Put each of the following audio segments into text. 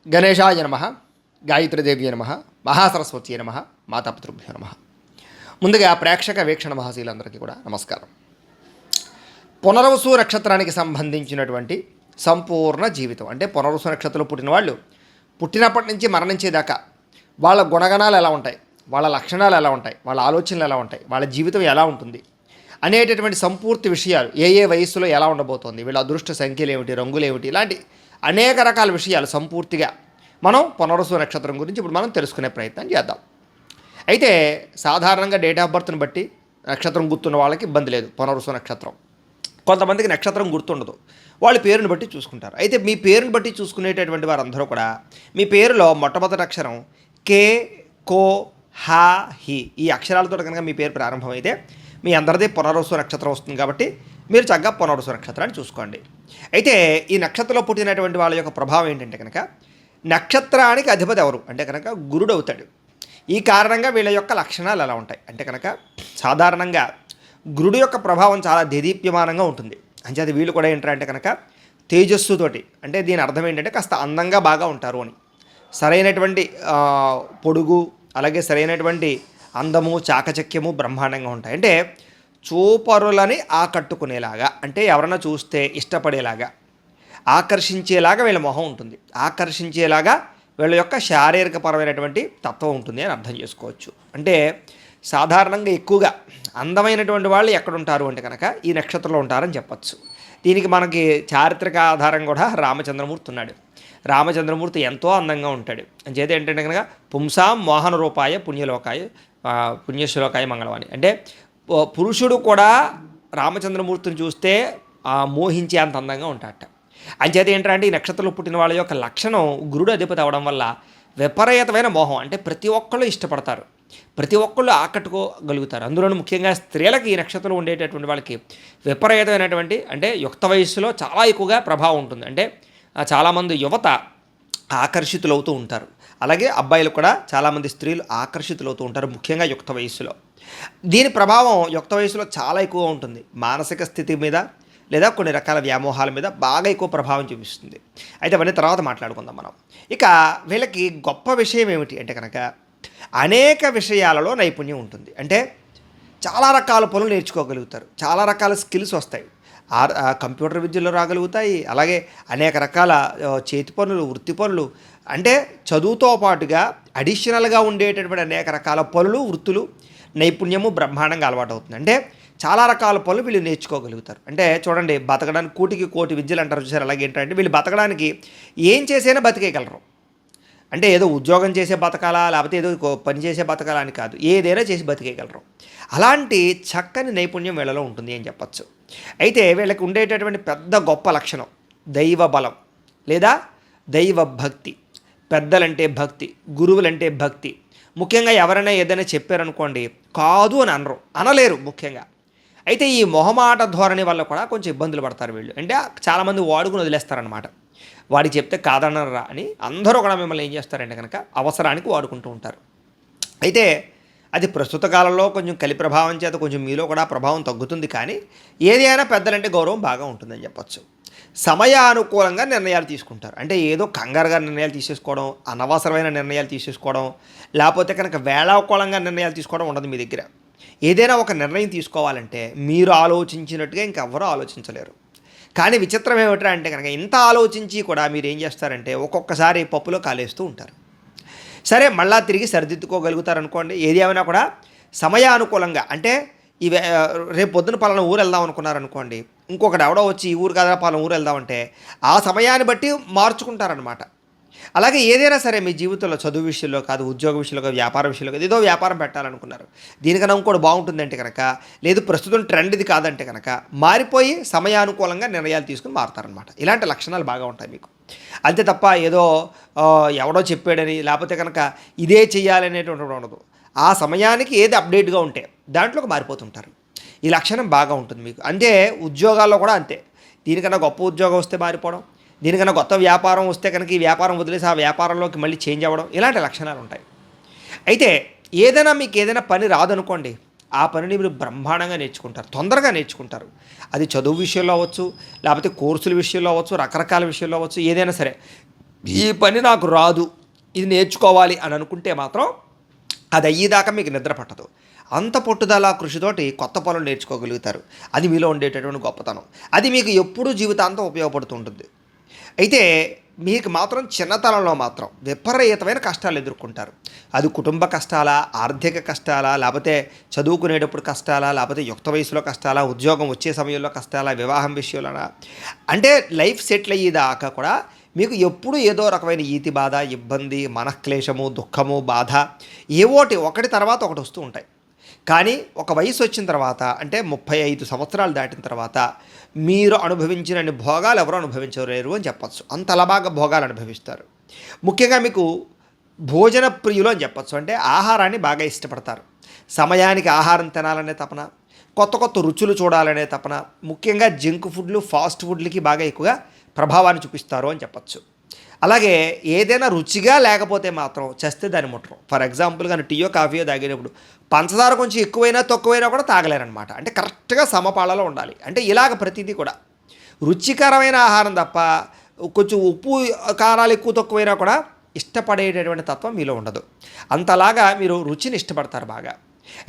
గణేశాయ నమ, గాయత్రీదేవ్య నమ, మహాసరస్వతి నమ, మాతాపితృభ్యో నమ. ముందుగా ప్రేక్షక వీక్షణ మహాశీలందరికీ కూడా నమస్కారం. పునర్వసు నక్షత్రానికి సంబంధించినటువంటి సంపూర్ణ జీవితం అంటే పునర్వసు నక్షత్రంలో పుట్టిన వాళ్ళు పుట్టినప్పటి నుంచి మరణించేదాకా వాళ్ళ గుణగణాలు ఎలా ఉంటాయి, వాళ్ళ లక్షణాలు ఎలా ఉంటాయి, వాళ్ళ ఆలోచనలు ఎలా ఉంటాయి, వాళ్ళ జీవితం ఎలా ఉంటుంది అనేటటువంటి సంపూర్తి విషయాలు, ఏ ఏ వయస్సులో ఎలా ఉండబోతోంది, వీళ్ళ అదృష్ట సంఖ్యలు ఏమిటి, రంగులు ఏమిటి, ఇలాంటి అనేక రకాల విషయాలు సంపూర్తిగా మనం పునర్వసు నక్షత్రం గురించి ఇప్పుడు మనం తెలుసుకునే ప్రయత్నం చేద్దాం. అయితే సాధారణంగా డేట్ ఆఫ్ బర్త్ని బట్టి నక్షత్రం గుర్తున్న వాళ్ళకి ఇబ్బంది లేదు. పునర్వసు నక్షత్రం కొంతమందికి నక్షత్రం గుర్తుండదు, వాళ్ళ పేరుని బట్టి చూసుకుంటారు. అయితే మీ పేరుని బట్టి చూసుకునేటటువంటి వారందరూ కూడా మీ పేరులో మొట్టమొదటి అక్షరం కే, కో, హా, హి ఈ అక్షరాలతో కనుక మీ పేరు ప్రారంభమైతే మీ అందరిది పునర్వసు నక్షత్రం వస్తుంది. కాబట్టి మీరు చక్కగా పునర్వసు నక్షత్రాన్ని చూసుకోండి. అయితే ఈ నక్షత్రంలో పుట్టినటువంటి వాళ్ళ యొక్క ప్రభావం ఏంటంటే కనుక నక్షత్రానికి అధిపతి ఎవరు అంటే కనుక గురుడు అవుతాడు. ఈ కారణంగా వీళ్ళ యొక్క లక్షణాలు ఎలా ఉంటాయి అంటే కనుక సాధారణంగా గురుడు యొక్క ప్రభావం చాలా దేదీప్యమానంగా ఉంటుంది. అంచేది వీళ్ళు కూడా ఏంటంటే కనుక తేజస్సుతోటి, అంటే దీని అర్థం ఏంటంటే కాస్త అందంగా బాగా ఉంటారు అని. సరైనటువంటి పొడుగు, అలాగే సరైనటువంటి అందము, చాకచక్యము బ్రహ్మాండంగా ఉంటాయి. అంటే చూపరులని ఆకట్టుకునేలాగా, అంటే ఎవరన్నా చూస్తే ఇష్టపడేలాగా, ఆకర్షించేలాగా వీళ్ళ మొహం ఉంటుంది. ఆకర్షించేలాగా వీళ్ళ యొక్క శారీరకపరమైనటువంటి తత్వం ఉంటుంది అని అర్థం చేసుకోవచ్చు. అంటే సాధారణంగా ఎక్కువగా అందమైనటువంటి వాళ్ళు ఎక్కడుంటారు అంటే కనుక ఈ నక్షత్రంలో ఉంటారని చెప్పచ్చు. దీనికి మనకి చారిత్రక ఆధారం కూడా రామచంద్రమూర్తి ఉన్నాడు. రామచంద్రమూర్తి ఎంతో అందంగా ఉంటాడు. అంచేత ఏంటంటే కనుక పుంసాం మోహన రూపాయ పుణ్యశ్లోకాయ మంగళవాణి, అంటే పురుషుడు కూడా రామచంద్రమూర్తిని చూస్తే మోహించే అంత అందంగా ఉంటాడట. అంచేత ఏంటంటే ఈ నక్షత్రంలో పుట్టిన వాళ్ళ యొక్క లక్షణం గురుడు అధిపతి అవడం వల్ల విపరీతమైన మోహం, అంటే ప్రతి ఒక్కళ్ళు ఇష్టపడతారు, ప్రతి ఒక్కళ్ళు ఆకట్టుకోగలుగుతారు. అందులోనూ ముఖ్యంగా స్త్రీలకి ఈ నక్షత్రంలో ఉండేటటువంటి వాళ్ళకి విపరీతమైనటువంటి, అంటే యుక్త వయస్సులో చాలా ఎక్కువగా ప్రభావం ఉంటుంది. అంటే చాలామంది యువత ఆకర్షితులవుతూ ఉంటారు. అలాగే అబ్బాయిలు కూడా చాలామంది స్త్రీలు ఆకర్షితులవుతూ ఉంటారు, ముఖ్యంగా యుక్త వయస్సులో. దీని ప్రభావం యుక్త వయస్సులో చాలా ఎక్కువగా ఉంటుంది. మానసిక స్థితి మీద లేదా కొన్ని రకాల వ్యామోహాల మీద బాగా ఎక్కువ ప్రభావం చూపిస్తుంది. అయితే అవన్నీ తర్వాత మాట్లాడుకుందాం మనం. ఇక వీళ్ళకి గొప్ప విషయం ఏమిటి అంటే కనుక అనేక విషయాలలో నైపుణ్యం ఉంటుంది. అంటే చాలా రకాల పనులు నేర్చుకోగలుగుతారు, చాలా రకాల స్కిల్స్ వస్తాయి. కంప్యూటర్ విద్యలో రాగలుగుతాయి, అలాగే అనేక రకాల చేతి పనులు, వృత్తి పనులు, అంటే చదువుతో పాటుగా అడిషనల్గా ఉండేటటువంటి అనేక రకాల పనులు, వృత్తులు, నైపుణ్యము బ్రహ్మాండంగా అలవాటు అవుతుంది. అంటే చాలా రకాల పనులు వీళ్ళు నేర్చుకోగలుగుతారు. అంటే చూడండి, బతకడానికి కోటికి కోటి విద్యలు అంటారు చూసారు. అలాగే ఏంటంటే వీళ్ళు బతకడానికి ఏం చేసైనా బతికేయగలరు. అంటే ఏదో ఉద్యోగం చేసే బతకాలా, లేకపోతే ఏదో పని చేసే బతకాలా అని కాదు, ఏదైనా చేసి బతికేయగలరు. అలాంటి చక్కని నైపుణ్యం వీళ్ళలో ఉంటుంది అని చెప్పచ్చు. అయితే వీళ్ళకి ఉండేటటువంటి పెద్ద గొప్ప లక్షణం దైవ బలం లేదా దైవ భక్తి. పెద్దలంటే భక్తి, గురువులంటే భక్తి. ముఖ్యంగా ఎవరైనా ఏదైనా చెప్పారనుకోండి, కాదు అని అనలేరు ముఖ్యంగా. అయితే ఈ మొహమాట ధోరణి వల్ల కూడా కొంచెం ఇబ్బందులు పడతారు వీళ్ళు. అంటే చాలామంది వాడుకుని వదిలేస్తారనమాట. వాడికి చెప్తే కాదనరా అని అందరూ కూడా మిమ్మల్ని ఏం చేస్తారంటే కనుక అవసరానికి వాడుకుంటూ ఉంటారు. అయితే అది ప్రస్తుత కాలంలో కొంచెం కలి ప్రభావం చేత కొంచెం మీలో కూడా ప్రభావం తగ్గుతుంది. కానీ ఏదైనా పెద్దలంటే గౌరవం బాగా ఉంటుందని చెప్పచ్చు. సమయానుకూలంగా నిర్ణయాలు తీసుకుంటారు. అంటే ఏదో కంగారుగా నిర్ణయాలు తీసేసుకోవడం, అనవసరమైన నిర్ణయాలు తీసేసుకోవడం, లేకపోతే కనుక వేళాకోళంగా నిర్ణయాలు తీసుకోవడం ఉండదు మీ దగ్గర. ఏదైనా ఒక నిర్ణయం తీసుకోవాలంటే మీరు ఆలోచించినట్టుగా ఇంకెవ్వరూ ఆలోచించలేరు. కానీ విచిత్రం ఏమిటంటే అంటే కనుక ఇంత ఆలోచించి కూడా మీరు ఏం చేస్తారంటే ఒక్కొక్కసారి పప్పులో కాలేస్తూ ఉంటారు. సరే, మళ్ళా తిరిగి సరిదిద్దుకోగలుగుతారనుకోండి. ఏది ఏమైనా కూడా సమయానుకూలంగా, అంటే రేపు పొద్దున పలానా ఊరు వెళ్దాం అనుకున్నారనుకోండి, ఇంకొకటి ఎవడో వచ్చి ఈ ఊరు కాదా పలానా ఊరు వెళ్దామంటే ఆ సమయాన్ని బట్టి మార్చుకుంటారనమాట. అలాగే ఏదైనా సరే మీ జీవితంలో చదువు విషయంలో కాదు, ఉద్యోగ విషయంలో కాదు, వ్యాపార విషయంలో కాదు, ఏదో వ్యాపారం పెట్టాలనుకున్నారు, దీనికన్నా ఇంకోటి బాగుంటుందంటే కనుక, లేదు ప్రస్తుతం ట్రెండ్ ఇది కాదంటే కనుక మారిపోయి సమయానుకూలంగా నిర్ణయాలు తీసుకుని మారుతారనమాట. ఇలాంటి లక్షణాలు బాగా ఉంటాయి మీకు. అంతే తప్ప ఏదో ఎవడో చెప్పాడని లేకపోతే కనుక ఇదే చెయ్యాలనేటువంటి ఉండదు. ఆ సమయానికి ఏది అప్డేట్గా ఉంటే దాంట్లోకి మారిపోతుంటారు. ఈ లక్షణం బాగా ఉంటుంది మీకు. అంటే ఉద్యోగాల్లో కూడా అంతే. దీనికన్నా గొప్ప ఉద్యోగం వస్తే మారిపోవడం, దీనికన్నా కొత్త వ్యాపారం వస్తే కనుక ఈ వ్యాపారం వదిలేసి ఆ వ్యాపారంలోకి మళ్ళీ చేంజ్ అవ్వడం, ఇలాంటి లక్షణాలు ఉంటాయి. అయితే మీకు ఏదైనా పని రాదనుకోండి, ఆ పనిని మీరు బ్రహ్మాండంగా నేర్చుకుంటారు, తొందరగా నేర్చుకుంటారు. అది చదువు విషయంలో అవ్వచ్చు, లేకపోతే కోర్సుల విషయంలో అవ్వచ్చు, రకరకాల విషయంలో అవ్వచ్చు, ఏదైనా సరే ఈ పని నాకు రాదు, ఇది నేర్చుకోవాలి అని అనుకుంటే మాత్రం అది అయ్యేదాకా మీకు నిద్ర పట్టదు. అంత పట్టుదల కృషితోటి కొత్త పనులు నేర్చుకోగలుగుతారు. అది మీలో ఉండేటటువంటి గొప్పతనం. అది మీకు ఎప్పుడూ జీవితాంతం ఉపయోగపడుతుంటుంది. అయితే మీకు మాత్రం చిన్నతనంలో మాత్రం విపరీతమైన కష్టాలు ఎదుర్కొంటారు. అది కుటుంబ కష్టాలా, ఆర్థిక కష్టాలా, లేకపోతే చదువుకునేటప్పుడు కష్టాలా, లేకపోతే యుక్త వయసులో కష్టాలా, ఉద్యోగం వచ్చే సమయంలో కష్టాలా, వివాహం విషయంలోనా, అంటే లైఫ్ సెటిల్ అయ్యేదాకా కూడా మీకు ఎప్పుడు ఏదో రకమైన ఈతి బాధ, ఇబ్బంది, మనఃక్లేశము, దుఃఖము, బాధ ఏవోటి ఒకటి తర్వాత ఒకటి వస్తూ ఉంటాయి. కానీ ఒక వయసు వచ్చిన తర్వాత, అంటే 35 సంవత్సరాలు దాటిన తర్వాత మీరు అనుభవించినన్ని భోగాలు ఎవరు అనుభవించలేరు అని చెప్పచ్చు. అంతలా బాగా భోగాలు అనుభవిస్తారు. ముఖ్యంగా మీకు భోజన ప్రియులు అని చెప్పచ్చు. అంటే ఆహారాన్ని బాగా ఇష్టపడతారు. సమయానికి ఆహారం తినాలనే తపన, కొత్త కొత్త రుచులు చూడాలనే తపన, ముఖ్యంగా జంక్ ఫుడ్లు, ఫాస్ట్ ఫుడ్లకి బాగా ఎక్కువగా ప్రభావాన్ని చూపిస్తారు అని చెప్పచ్చు. అలాగే ఏదైనా రుచిగా లేకపోతే మాత్రం చస్తే దాన్ని ముట్టరు. ఫర్ ఎగ్జాంపుల్ కానీ టీయో కాఫీయో తాగేటప్పుడు పంచదార కొంచెం ఎక్కువైనా తక్కువైనా కూడా తాగలేరనమాట. అంటే కరెక్ట్గా సమపాళలో ఉండాలి. అంటే ఇలాగ ప్రతిదీ కూడా రుచికరమైన ఆహారం తప్ప కొంచెం ఉప్పు కారాలు ఎక్కువ తక్కువైనా కూడా ఇష్టపడేటటువంటి తత్వం మీలో ఉండదు. అంతలాగా మీరు రుచిని ఇష్టపడతారు బాగా.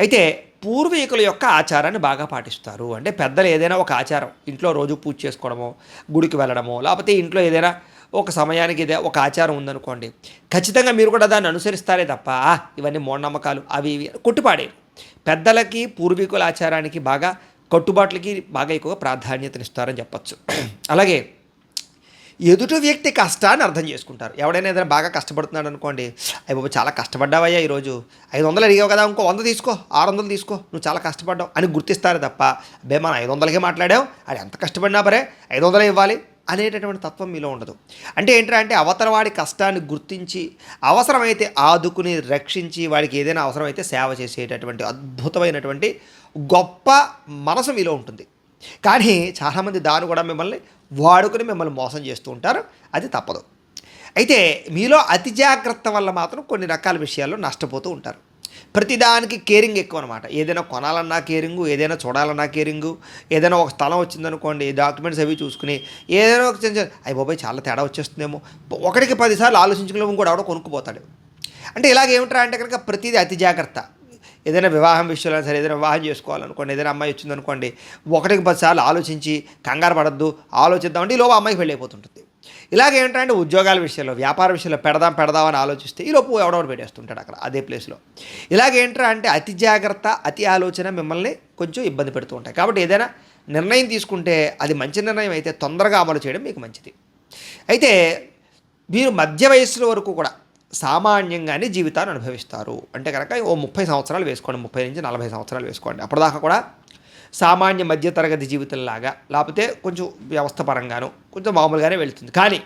అయితే పూర్వీకుల యొక్క ఆచారాన్ని బాగా పాటిస్తారు. అంటే పెద్దలు ఏదైనా ఒక ఆచారం, ఇంట్లో రోజు పూజ చేసుకోవడమో, గుడికి వెళ్ళడమో, లేకపోతే ఇంట్లో ఏదైనా ఒక సమయానికి ఇదే ఒక ఆచారం ఉందనుకోండి, ఖచ్చితంగా మీరు కూడా దాన్ని అనుసరిస్తారే తప్ప ఇవన్నీ మూఢనమ్మకాలు అవి ఇవి కొట్టిపాడేరు. పెద్దలకి, పూర్వీకుల ఆచారానికి బాగా కట్టుబాట్లకి బాగా ఎక్కువ ప్రాధాన్యతనిస్తారని చెప్పచ్చు. అలాగే ఎదుటి వ్యక్తి కష్టాన్ని అర్థం చేసుకుంటారు. ఎవడైనా ఏదైనా బాగా కష్టపడుతున్నాడు అనుకోండి, అయ్యి బాబు చాలా కష్టపడ్డావయ్యా, ఈరోజు 500 అడిగావు కదా, ఇంకో 100 తీసుకో, 600 తీసుకో, నువ్వు చాలా కష్టపడ్డావు అని గుర్తిస్తారు తప్ప, అబ్బే మనం 500కే మాట్లాడావు, అది ఎంత కష్టపడినా బరే 500 ఇవ్వాలి అనేటటువంటి తత్వం మీలో ఉండదు. అంటే ఏంటంటే అవతలవాడి కష్టాన్ని గుర్తించి అవసరమైతే ఆదుకుని రక్షించి వాడికి ఏదైనా అవసరమైతే సేవ చేసేటటువంటి అద్భుతమైనటువంటి గొప్ప మనసు మీలో ఉంటుంది. కానీ చాలామంది దాన్ని కూడా మిమ్మల్ని వాడుకుని మిమ్మల్ని మోసం చేస్తూ ఉంటారు. అది తప్పదు. అయితే మీలో అతి జాగ్రత్త వల్ల మాత్రం కొన్ని రకాల విషయాల్లో నష్టపోతూ ఉంటారు. ప్రతిదానికి కేరింగ్ ఎక్కువ అనమాట. ఏదైనా కొనాలన్నా కేరింగు, ఏదైనా చూడాలన్నా కేరింగు, ఏదైనా ఒక స్థలం వచ్చిందనుకోండి, డాక్యుమెంట్స్ అవి చూసుకుని ఏదైనా ఒక చిన్న అయ్యి బాబాయ్ చాలా తేడా వచ్చేస్తుందేమో, ఒకటికి 10 సార్లు ఆలోచించుకుని కూడా ఆవిడ కొనుక్కుపోతాడు. అంటే ఇలాగేమిట్రా అంటే కనుక ప్రతిదీ అతి జాగ్రత్త. ఏదైనా వివాహం విషయంలో సరే, ఏదైనా వివాహం చేసుకోవాలనుకోండి, ఏదైనా అమ్మాయి వచ్చిందనుకోండి, ఒకటికి 10 సార్లు ఆలోచించి కంగారు పడద్దు, ఆలోచిద్దామంటే ఈలోపు అమ్మాయికి పెళ్ళి అయిపోతుంటుంది. ఇలాగేంటంటే ఉద్యోగాల విషయంలో, వ్యాపార విషయంలో పెడదామని ఆలోచిస్తే ఈలోపు ఎవడెవడు పెట్టేస్తుంటాడు అక్కడ అదే ప్లేస్లో. ఇలాగేంట్రా అంటే అతి జాగ్రత్త, అతి ఆలోచన మిమ్మల్ని కొంచెం ఇబ్బంది పెడుతూ ఉంటాయి. కాబట్టి ఏదైనా నిర్ణయం తీసుకుంటే అది మంచి నిర్ణయం అయితే తొందరగా అమలు చేయడం మీకు మంచిది. అయితే మీరు మధ్య వయస్సుల వరకు కూడా సామాన్యంగానే జీవితాన్ని అనుభవిస్తారు. అంటే కనుక ఓ 30 సంవత్సరాలు వేసుకోండి, 30 నుంచి 40 సంవత్సరాలు వేసుకోండి. అప్పటిదాకా కూడా సామాన్య మధ్యతరగతి జీవితంలాగా, లేకపోతే కొంచెం వ్యవస్థ పరంగాను కొంచెం మామూలుగానే వెళుతుంది. కానీ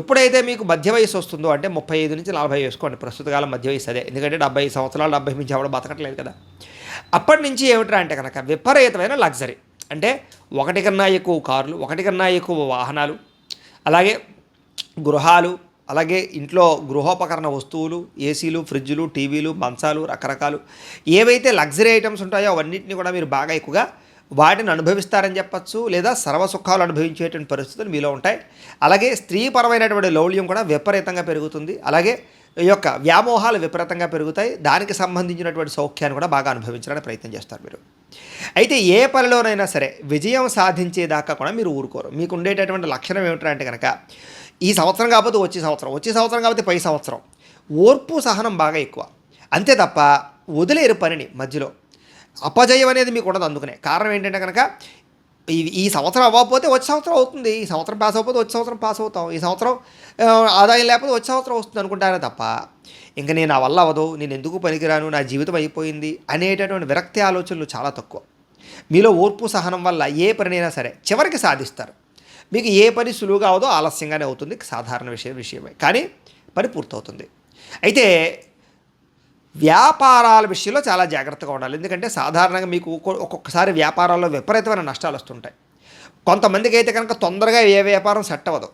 ఎప్పుడైతే మీకు మధ్య వయసు వస్తుందో, అంటే 35 నుంచి 40 వేసుకోండి, ప్రస్తుత కాలం మధ్య వయసు అదే. ఎందుకంటే 70 సంవత్సరాలు, 70 మించి ఎవడో బతకట్లేదు కదా. అప్పటి నుంచి ఏమిట్రా అంటే కనుక విపరీతమైన లగ్జరీ. అంటే ఒకటి కన్నా ఎక్కువ కార్లు, ఒకటి కన్నా ఎక్కువ వాహనాలు, అలాగే గృహాలు, అలాగే ఇంట్లో గృహోపకరణ వస్తువులు, ఏసీలు, ఫ్రిడ్జ్లు, టీవీలు, మంచాలు, రకరకాలు ఏవైతే లగ్జరీ ఐటమ్స్ ఉంటాయో అవన్నింటినీ కూడా మీరు బాగా ఎక్కువగా వాటిని అనుభవిస్తారని చెప్పచ్చు. లేదా సర్వసుఖాలు అనుభవించేటువంటి పరిస్థితులు మీలో ఉంటాయి. అలాగే స్త్రీపరమైనటువంటి లౌల్యం కూడా విపరీతంగా పెరుగుతుంది. అలాగే ఈ యొక్క వ్యామోహాలు విపరీతంగా పెరుగుతాయి. దానికి సంబంధించినటువంటి సౌఖ్యాన్ని కూడా బాగా అనుభవించడానికి ప్రయత్నం చేస్తారు మీరు. అయితే ఏ పనిలోనైనా సరే విజయం సాధించేదాకా కూడా మీరు ఊరుకోరు. మీకు ఉండేటటువంటి లక్షణం ఏమిటంటే కనుక ఈ సంవత్సరం కాకపోతే వచ్చే సంవత్సరం కాకపోతే పై సంవత్సరం ఓర్పు సహనం బాగా ఎక్కువ. అంతే తప్ప వదిలేరు పనిని మధ్యలో. అపజయం అనేది మీకు ఉండదు. అందుకనే కారణం ఏంటంటే కనుక ఈ సంవత్సరం అవ్వకపోతే వచ్చే సంవత్సరం అవుతుంది, ఈ సంవత్సరం పాస్ అవ్వకపోతే వచ్చే సంవత్సరం పాస్ అవుతాం, ఈ సంవత్సరం ఆదాయం లేకపోతే వచ్చే సంవత్సరం వస్తుంది అనుకుంటారే తప్ప ఇంకా నేను నా వల్ల అవ్వదు, నేను ఎందుకు పనికిరాను, నా జీవితం అయిపోయింది అనేటటువంటి విరక్తి ఆలోచనలు చాలా తక్కువ. మీలో ఓర్పు సహనం వల్ల ఏ పనినైనా సరే చివరికి సాధిస్తారు. మీకు ఏ పని సులువుగా అవదో ఆలస్యంగానే అవుతుంది, సాధారణ విషయమే, కానీ పని పూర్తవుతుంది. అయితే వ్యాపారాల విషయంలో చాలా జాగ్రత్తగా ఉండాలి. ఎందుకంటే సాధారణంగా మీకు ఒక్కొక్కసారి వ్యాపారాల్లో విపరీతమైన నష్టాలు వస్తుంటాయి. కొంతమందికి అయితే కనుక తొందరగా ఏ వ్యాపారం సెట్ అవ్వదు,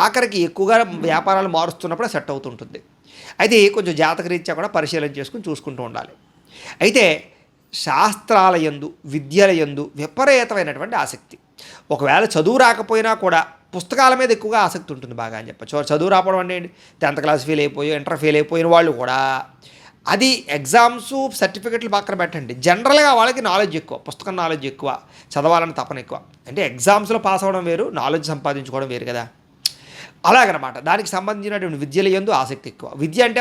ఆఖరికి ఎక్కువగా వ్యాపారాలు మారుస్తున్నప్పుడే సెట్ అవుతుంటుంది. అయితే కొంచెం జాతకరీత్యా కూడా పరిశీలన చేసుకుని చూసుకుంటూ ఉండాలి. అయితే శాస్త్రాల యందు, విద్యల యందు విపరీతమైనటువంటి ఆసక్తి. ఒకవేళ చదువు రాకపోయినా కూడా పుస్తకాల మీద ఎక్కువగా ఆసక్తి ఉంటుంది బాగా అని చెప్పచ్చు. చదువు రావడం అంటే 10th క్లాస్ ఫెయిల్ అయిపోయి ఇంటర్ ఫెయిల్ అయిపోయిన వాళ్ళు కూడా అది ఎగ్జామ్స్ సర్టిఫికెట్లు పక్కన పెట్టండి, జనరల్గా వాళ్ళకి నాలెడ్జ్ ఎక్కువ, పుస్తకం నాలెడ్జ్ ఎక్కువ, చదవాలని తపన ఎక్కువ. అంటే ఎగ్జామ్స్లో పాస్ అవ్వడం వేరు, నాలెడ్జ్ సంపాదించుకోవడం వేరు కదా. అలాగనమాట. దానికి సంబంధించినటువంటి విద్యల యందు ఆసక్తి ఎక్కువ. విద్య అంటే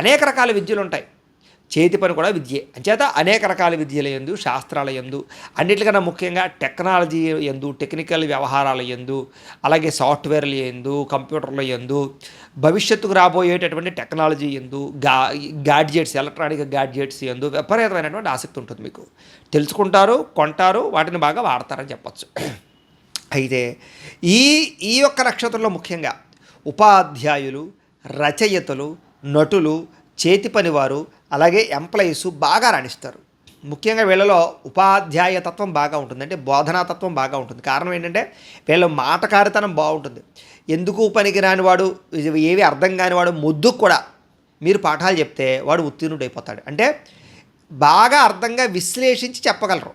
అనేక రకాల విద్యలు ఉంటాయి, చేతి పని కూడా విద్యే. అంచేత అనేక రకాల విద్యల యందు, శాస్త్రాల యందు, అన్నిటికన్నా ముఖ్యంగా టెక్నాలజీ యందు, టెక్నికల్ వ్యవహారాల యందు, అలాగే సాఫ్ట్వేర్ల యందు, కంప్యూటర్ల యందు, భవిష్యత్తుకు రాబోయేటటువంటి టెక్నాలజీ యందు, గాడ్జెట్స్, ఎలక్ట్రానిక్ గాడ్జెట్స్ యందు విపరీతమైనటువంటి ఆసక్తి ఉంటుంది మీకు. తెలుసుకుంటారు, కొంటారు, వాటిని బాగా వాడతారని చెప్పచ్చు. అయితే ఈ ఈ యొక్క నక్షత్రంలో ముఖ్యంగా ఉపాధ్యాయులు, రచయితలు, నటులు, చేతి పనివారు, అలాగే ఎంప్లాయీస్ బాగా రాణిస్తారు. ముఖ్యంగా వీళ్ళలో ఉపాధ్యాయ తత్వం బాగా ఉంటుంది, అంటే బోధనాతత్వం బాగా ఉంటుంది. కారణం ఏంటంటే వీళ్ళ మాటకారితనం బాగుంటుంది. ఎందుకు పనికిరాని వాడు, ఏవి అర్థం కాని వాడు మొద్దుకు కూడా మీరు పాఠాలు చెప్తే వాడు ఉత్తీర్ణుడైపోతాడు. అంటే బాగా అర్థంగా విశ్లేషించి చెప్పగలరు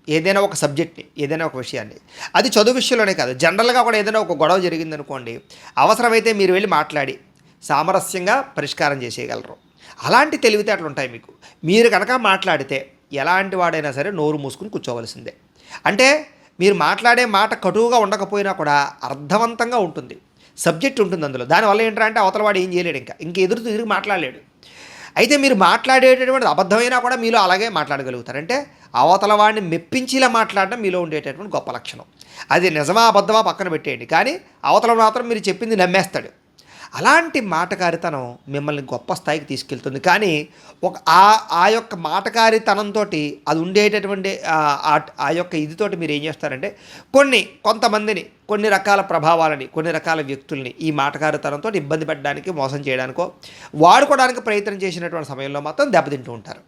ఏదైనా ఒక సబ్జెక్ట్ని, ఏదైనా ఒక విషయాన్ని. అది చదువు విషయంలోనే కాదు, జనరల్గా కూడా ఏదైనా ఒక గొడవ జరిగిందనుకోండి, అవసరమైతే మీరు వెళ్ళి మాట్లాడి సామరస్యంగా పరిష్కారం చేసేయగలరు. అలాంటి తెలివితేటలు ఉంటాయి మీకు. మీరు కనుక మాట్లాడితే ఎలాంటి వాడైనా సరే నోరు మూసుకుని కూర్చోవలసిందే. అంటే మీరు మాట్లాడే మాట కటువుగా ఉండకపోయినా కూడా అర్థవంతంగా ఉంటుంది, సబ్జెక్ట్ ఉంటుంది అందులో. దానివల్ల ఏంటంటే అవతల వాడు ఏం చేయలేడు, ఇంక ఎదురు మాట్లాడలేడు. అయితే మీరు మాట్లాడేటటువంటి అబద్ధమైనా కూడా మీలో అలాగే మాట్లాడగలుగుతారు. అంటే అవతల వాడిని మెప్పించేలా మాట్లాడడం మీలో ఉండేటటువంటి గొప్ప లక్షణం. అది నిజమా అబద్ధమా పక్కన పెట్టేయండి, కానీ అవతల మాత్రం మీరు చెప్పింది నమ్మేస్తాడు. అలాంటి మాటకారితనం మిమ్మల్ని గొప్ప స్థాయికి తీసుకెళ్తుంది. కానీ ఆ యొక్క మాటకారితనంతో అది ఉండేటటువంటి ఆ యొక్క ఇదితోటి మీరు ఏం చేస్తారంటే కొంతమందిని, కొన్ని రకాల ప్రభావాలని, కొన్ని రకాల వ్యక్తుల్ని ఈ మాటకారితనంతో ఇబ్బంది పెట్టడానికి, మోసం చేయడానికో, వాడుకోవడానికి ప్రయత్నం చేసినటువంటి సమయంలో మాత్రం దెబ్బతింటూ ఉంటారు.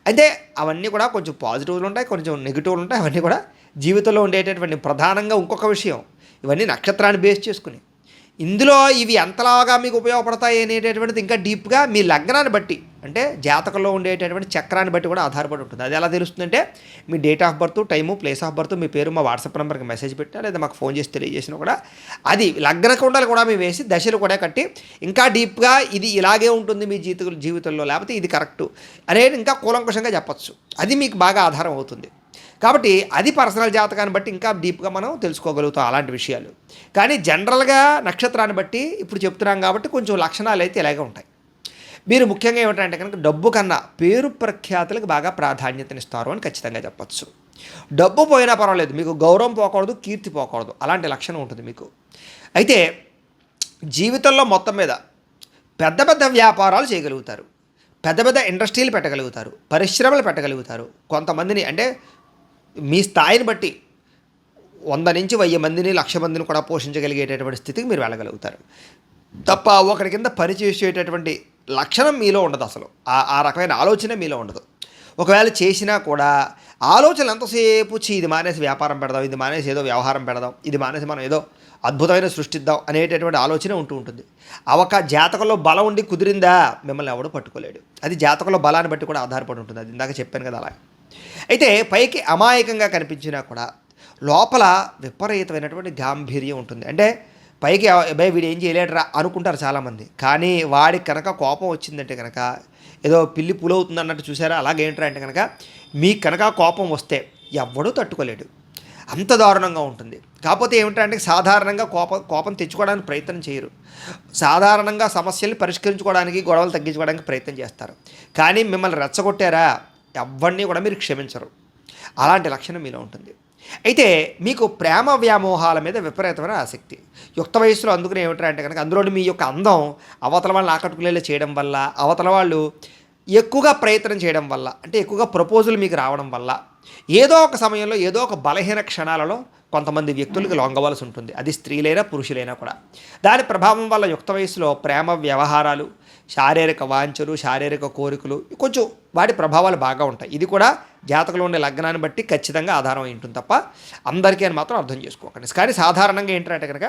అయితే అవన్నీ కూడా కొంచెం పాజిటివ్లు ఉంటాయి, కొంచెం నెగిటివ్లు ఉంటాయి. అవన్నీ కూడా జీవితంలో ఉండేటటువంటి ప్రధానంగా ఇంకొక విషయం, ఇవన్నీ నక్షత్రాన్ని బేస్ చేసుకుని, ఇందులో ఇవి ఎంతలాగా మీకు ఉపయోగపడతాయి అనేటటువంటిది ఇంకా డీప్గా మీ లగ్నాన్ని బట్టి, అంటే జాతకంలో ఉండేటటువంటి చక్రాన్ని బట్టి కూడా ఆధారపడి ఉంటుంది. అది ఎలా తెలుస్తుందంటే మీ date of birth, time, place of birth, మీ పేరు మా వాట్సాప్ నెంబర్కి మెసేజ్ పెట్టినా లేదా మాకు ఫోన్ చేసి తెలియజేసినా కూడా అది లగ్న కుండలు కూడా మేము వేసి దశలు కూడా కట్టి ఇంకా డీప్గా ఇది ఇలాగే ఉంటుంది మీ జీవితంలో, లేకపోతే ఇది కరెక్టు అనేది ఇంకా కూలంకుషంగా చెప్పచ్చు. అది మీకు బాగా ఆధారం అవుతుంది. కాబట్టి అది పర్సనల్ జాతకాన్ని బట్టి ఇంకా డీప్గా మనం తెలుసుకోగలుగుతాం అలాంటి విషయాలు. కానీ జనరల్గా నక్షత్రాన్ని బట్టి ఇప్పుడు చెప్తున్నాం కాబట్టి కొంచెం లక్షణాలు అయితే ఇలాగే ఉంటాయి. మీరు ముఖ్యంగా ఏమిటంటే కనుక డబ్బు కన్నా పేరు ప్రఖ్యాతులకు బాగా ప్రాధాన్యతనిస్తారు అని ఖచ్చితంగా చెప్పచ్చు. డబ్బు పోయినా పర్వాలేదు, మీకు గౌరవం పోకూడదు, కీర్తి పోకూడదు, అలాంటి లక్షణం ఉంటుంది మీకు. అయితే జీవితంలో మొత్తం మీద పెద్ద పెద్ద వ్యాపారాలు చేయగలుగుతారు, పెద్ద పెద్ద ఇండస్ట్రీలు పెట్టగలుగుతారు, పరిశ్రమలు పెట్టగలుగుతారు. కొంతమందిని అంటే మీ స్థాయిని బట్టి 100 నుంచి 1000 మందిని, 1,00,000 మందిని కూడా పోషించగలిగేటటువంటి స్థితికి మీరు వెళ్ళగలుగుతారు తప్ప ఒకరి కింద పనిచేసేటటువంటి లక్షణం మీలో ఉండదు. అసలు ఆ రకమైన ఆలోచన మీలో ఉండదు. ఒకవేళ చేసినా కూడా ఆలోచనలు ఎంతసేపు ఇది మానేసి వ్యాపారం పెడదాం, ఇది మానేసి ఏదో వ్యవహారం పెడదాం, ఇది మానేసి మనం ఏదో అద్భుతమైన సృష్టిద్దాం అనేటటువంటి ఆలోచన ఉంటూ ఉంటుంది. జాతకంలో బలం ఉండి కుదిరిందా మిమ్మల్ని ఎవడూ పట్టుకోలేడు. అది జాతకంలో బలాన్ని బట్టి కూడా ఆధారపడి ఉంటుంది. అది ఇందాక చెప్పాను కదా అలా. అయితే పైకి అమాయకంగా కనిపించినా కూడా లోపల విపరీతమైనటువంటి గాంభీర్యం ఉంటుంది. అంటే పైకి వీడు ఏం చేయలేడరా అనుకుంటారు చాలామంది, కానీ వాడికి కనుక కోపం వచ్చిందంటే కనుక ఏదో పిల్లి పులవుతుంది అన్నట్టు చూసారా, అలాగేంట్రా అంటే కనుక మీకు కనుక కోపం వస్తే ఎవ్వడూ తట్టుకోలేడు, అంత దారుణంగా ఉంటుంది. కాకపోతే ఏమిటంటే సాధారణంగా కోపం తెచ్చుకోవడానికి ప్రయత్నం చేయరు, సాధారణంగా సమస్యల్ని పరిష్కరించుకోవడానికి, గొడవలు తగ్గించుకోవడానికి ప్రయత్నం చేస్తారు. కానీ మిమ్మల్ని రెచ్చగొట్టారా ఎవరిని కూడా మీరు క్షమించరు. అలాంటి లక్షణం మీలో ఉంటుంది. అయితే మీకు ప్రేమ వ్యామోహాల మీద విపరీతమైన ఆసక్తి యుక్త వయసులో. అందుకనే ఏమిటంటే కనుక అందులో మీ యొక్క అందం అవతల వాళ్ళని ఆకట్టుకునేలా చేయడం వల్ల, అవతల వాళ్ళు ఎక్కువగా ప్రయత్నం చేయడం వల్ల, అంటే ఎక్కువగా ప్రపోజల్ మీకు రావడం వల్ల, ఏదో ఒక సమయంలో ఏదో ఒక బలహీన క్షణాలలో కొంతమంది వ్యక్తులకు లొంగవలసి ఉంటుంది. అది స్త్రీలైనా పురుషులైనా కూడా. దాని ప్రభావం వల్ల యుక్త వయసులో ప్రేమ వ్యవహారాలు, శారీరక వాంఛలు, శారీరక కోరికలు, కొంచెం వాటి ప్రభావాలు బాగా ఉంటాయి. ఇది కూడా జాతకంలో ఉండే లగ్నాన్ని బట్టి ఖచ్చితంగా ఆధారం అయి ఉంటుంది తప్ప అందరికీ అని మాత్రం అర్థం చేసుకోకండి. కానీ సాధారణంగా ఏంటంటే కనుక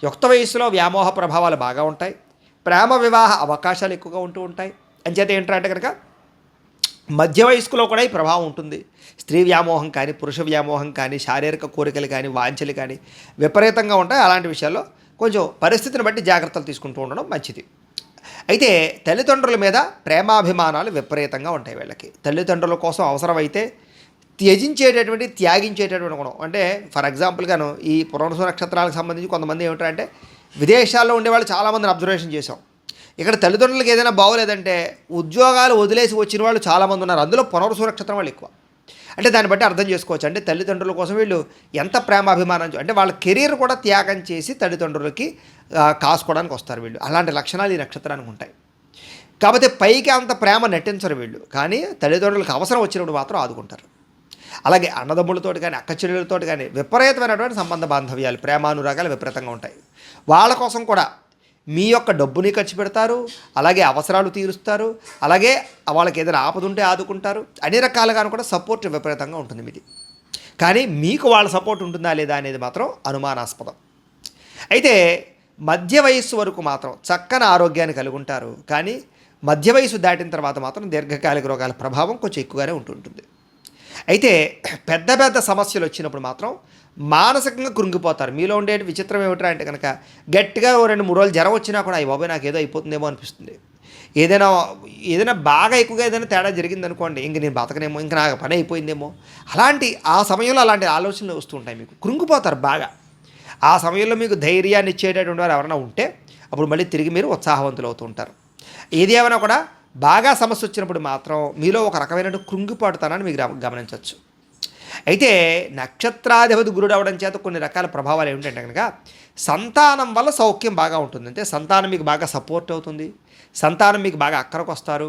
యుక్త వయసులో వ్యామోహ ప్రభావాలు బాగా ఉంటాయి, ప్రేమ వివాహ అవకాశాలు ఎక్కువగా ఉంటూ ఉంటాయి. అంచేత ఏంటంటే కనుక మధ్య వయస్కులో కూడా ఈ ప్రభావం ఉంటుంది. స్త్రీ వ్యామోహం కానీ, పురుష వ్యామోహం కానీ, శారీరక కోరికలు కానీ, వాంఛలు కానీ విపరీతంగా ఉంటాయి. అలాంటి విషయాల్లో కొంచెం పరిస్థితిని బట్టి జాగ్రత్తలు తీసుకుంటూ ఉండడం మంచిది. అయితే తల్లిదండ్రుల మీద ప్రేమాభిమానాలు విపరీతంగా ఉంటాయి వీళ్ళకి. తల్లిదండ్రుల కోసం అవసరమైతే త్యాగించేటటువంటి గుణం. అంటే ఫర్ ఎగ్జాంపుల్గాను ఈ పునర్వసు నక్షత్రాలకు సంబంధించి కొంతమంది ఏమిటంటే విదేశాల్లో ఉండేవాళ్ళు చాలామందిని అబ్జర్వేషన్ చేశాం. ఇక్కడ తల్లిదండ్రులకు ఏదైనా బాగోలేదంటే ఉద్యోగాలు వదిలేసి వచ్చిన వాళ్ళు చాలామంది ఉన్నారు. అందులో పునర్వసు నక్షత్రం వాళ్ళు ఎక్కువ. అంటే దాన్ని బట్టి అర్థం చేసుకోవచ్చు. అంటే తల్లిదండ్రుల కోసం వీళ్ళు ఎంత ప్రేమాభిమానం, అంటే వాళ్ళ కెరీర్ కూడా త్యాగం చేసి తల్లిదండ్రులకి కాసుకోవడానికి వస్తారు వీళ్ళు. అలాంటి లక్షణాలు ఈ నక్షత్రానికి ఉంటాయి. కాకపోతే పైకి అంత ప్రేమ నటించరు వీళ్ళు, కానీ తల్లిదండ్రులకు అవసరం వచ్చినప్పుడు మాత్రం ఆదుకుంటారు. అలాగే అన్నదమ్ములతోటి కానీ, అక్క చెల్లెలతోటి కానీ విపరీతమైనటువంటి సంబంధ బాంధవ్యాలు, ప్రేమానురాగాలు విపరీతంగా ఉంటాయి. వాళ్ళ కోసం కూడా మీ యొక్క డబ్బుని ఖర్చు పెడతారు, అలాగే అవసరాలు తీరుస్తారు, అలాగే వాళ్ళకి ఏదైనా ఆపదుంటే ఆదుకుంటారు. అన్ని రకాలుగాను కూడా సపోర్ట్ విపరీతంగా ఉంటుంది మీది. కానీ మీకు వాళ్ళ సపోర్ట్ ఉంటుందా లేదా అనేది మాత్రం అనుమానాస్పదం. అయితే మధ్య వయస్సు వరకు మాత్రం చక్కని ఆరోగ్యాన్ని కలిగి ఉంటారు. కానీ మధ్య వయసు దాటిన తర్వాత మాత్రం దీర్ఘకాలిక రోగాల ప్రభావం కొంచెం ఎక్కువగానే ఉంటుంటుంది. అయితే పెద్ద పెద్ద సమస్యలు వచ్చినప్పుడు మాత్రం మానసికంగా కృంగిపోతారు. మీలో ఉండే విచిత్రం ఏమిట్రా అంటే కనుక గట్టిగా 2-3 రోజులు జ్వరం వచ్చినా కూడా అయ్యి బాబాయ్ నాకు ఏదో అయిపోతుందేమో అనిపిస్తుంది. ఏదైనా బాగా ఎక్కువగా ఏదైనా తేడా జరిగిందనుకోండి, ఇంక నేను బతకనేమో, ఇంక నాకు పని అయిపోయిందేమో, ఆ సమయంలో అలాంటి ఆలోచనలు వస్తూ ఉంటాయి. మీకు కృంగిపోతారు బాగా. ఆ సమయంలో మీకు ధైర్యాన్ని ఇచ్చేటటువంటి వారు ఎవరైనా ఉంటే అప్పుడు మళ్ళీ తిరిగి మీరు ఉత్సాహవంతులు అవుతూ ఉంటారు. ఏది ఏమైనా కూడా బాగా సమస్య వచ్చినప్పుడు మాత్రం మీలో ఒక రకమైన కృంగిపాటుతనాన్ని మీకు గమనించవచ్చు. అయితే నక్షత్రాధిపతి గురుడు అవడం చేత కొన్ని రకాల ప్రభావాలు ఏమిటంటే కనుక సంతానం వల్ల సౌఖ్యం బాగా ఉంటుంది. అంటే సంతానం మీకు బాగా సపోర్ట్ అవుతుంది, సంతానం మీకు బాగా అక్కరకు వస్తారు,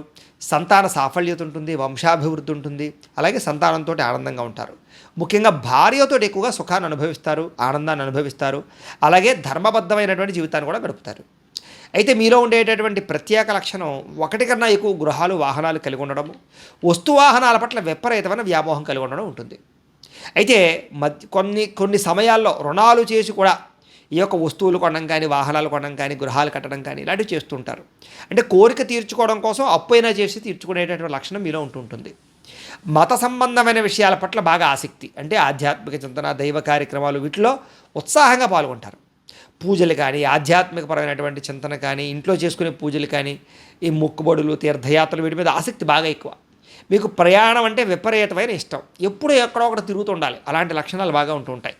సంతాన సాఫల్యత ఉంటుంది, వంశాభివృద్ధి ఉంటుంది, అలాగే సంతానంతో ఆనందంగా ఉంటారు. ముఖ్యంగా భార్యతో ఎక్కువగా సుఖాన్ని అనుభవిస్తారు, ఆనందాన్ని అనుభవిస్తారు, అలాగే ధర్మబద్ధమైనటువంటి జీవితాన్ని కూడా గడుపుతారు. అయితే మీలో ఉండేటటువంటి ప్రత్యేక లక్షణం ఒకటి కన్నా ఎక్కువ గృహాలు, వాహనాలు కలిగి ఉండడము, వస్తు వాహనాల పట్ల విపరీతమైన వ్యామోహం కలిగి ఉండడం ఉంటుంది. అయితే కొన్ని సమయాల్లో రుణాలు చేసి కూడా ఈ యొక్క వస్తువులు కొనడం కానీ, వాహనాలు కొనడం కానీ, గృహాలు కట్టడం కానీ ఇలాంటివి చేస్తుంటారు. అంటే కోరిక తీర్చుకోవడం కోసం అప్పైనా చేసి తీర్చుకునేటటువంటి లక్షణం మీలో ఉంటుంటుంది. మత సంబంధమైన విషయాల పట్ల బాగా ఆసక్తి, అంటే ఆధ్యాత్మిక చింతన, దైవ కార్యక్రమాలు వీటిలో ఉత్సాహంగా పాల్గొంటారు. పూజలు కానీ, ఆధ్యాత్మికపరమైనటువంటి చింతన కానీ, ఇంట్లో చేసుకునే పూజలు కానీ, ఈ మొక్కుబడులు, తీర్థయాత్రలు వీటి మీద ఆసక్తి బాగా ఎక్కువ. మీకు ప్రయాణం అంటే విపరీతమైన ఇష్టం, ఎప్పుడు ఎక్కడో ఒకటి తిరుగుతూ ఉండాలి, అలాంటి లక్షణాలు బాగా ఉంటూ ఉంటాయి.